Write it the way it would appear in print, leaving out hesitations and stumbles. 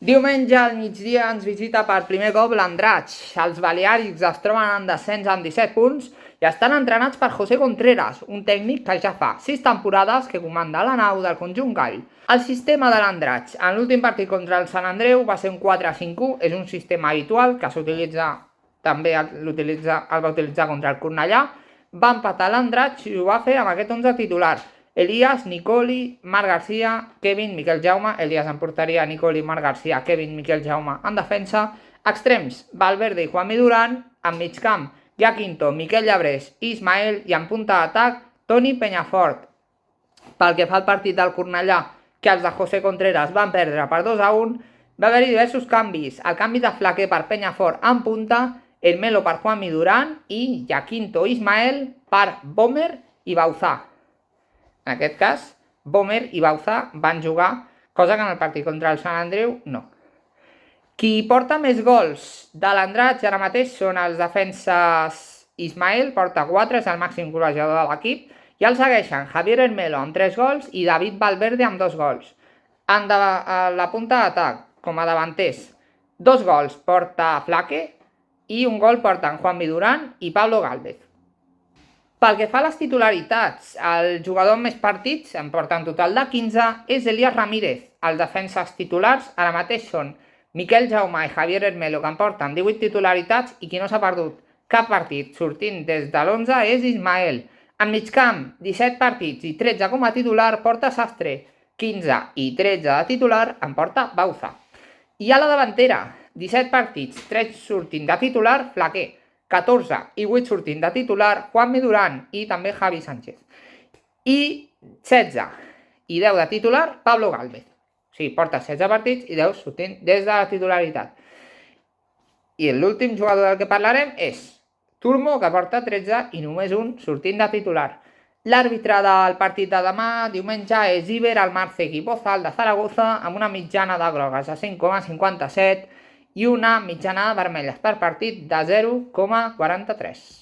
Diumenge al migdia ens visita per primer cop l'Andratx. Els baleàrics es troben en descens amb 17 punts i estan entrenats per José Contreras, un tècnic que ja fa 6 temporades que comanda la nau del conjunt gall. El sistema de l'Andratx en l'últim partit contra el Sant Andreu va ser un 4-5-1, és un sistema habitual que s'utilitza també el va utilitzar contra el Cornellà. Va empatar l'Andratx i ho va fer amb aquest 11 titular. Elias, Nicoli, Marc Garcia, Kevin, Miquel Jaume, Elias en porteria, Nicoli, Marc Garcia, Kevin, Miquel Jaume en defensa, extrems, Valverde i Juanmi Duran, en mig camp, Jaquinto, Miquel Llabrés i Ismael, i en punta d'atac, Toni Penyafort. Pel que fa al partit del Cornellà, que els de José Contreras van perdre per 2-1, va haver-hi diversos canvis. El canvi de Flaquer per Penyafort en punta, Hermelo per Juanmi Duran i Jaquinto i Ismael per Bomer i Bauzá. En aquest cas, Bomer i Bauzá van jugar, cosa que en el partit contra el Sant Andreu no. Qui porta més gols de l'Andratx ara mateix són els defenses. Ismael porta 4, és el màxim golejador de l'equip, i el segueixen Javier Hermelo amb 3 gols i David Valverde amb 2 gols. A la punta d'atac, com a davanters, 2 gols porta Flaque i un gol porten Juanmi Duran i Pablo Gálvez. Pel que fa a les titularitats, el jugador amb més partits, en porta un total de 15, és Elias Ramírez. Els defenses titulars ara mateix són Miquel Jaume i Javier Hermelo, que en porten 18 titularitats, i qui no s'ha perdut cap partit sortint des de l'11 és Ismael. En mig camp, 17 partits i 13 com a titular porta Sastre, 15 i 13 de titular en porta Bauzá. I a la davantera, 17 partits, 3 sortint de titular, Flaquer, 14 i 8 sortint de titular, Juanmi Duran i també Javi Sánchez. I 16 i 10 de titular, Pablo Gálvez. O sigui, porta 16 partits i 10 sortint des de la titularitat. I l'últim jugador del que parlarem és Turmo, que porta 13 i només un sortint de titular. L'àrbitre del partit de demà, diumenge, és Iber Almarce Guibozal de Zaragoza, amb una mitjana de grogues de 5,57 i una mitjana de vermelles per partit de 0,43.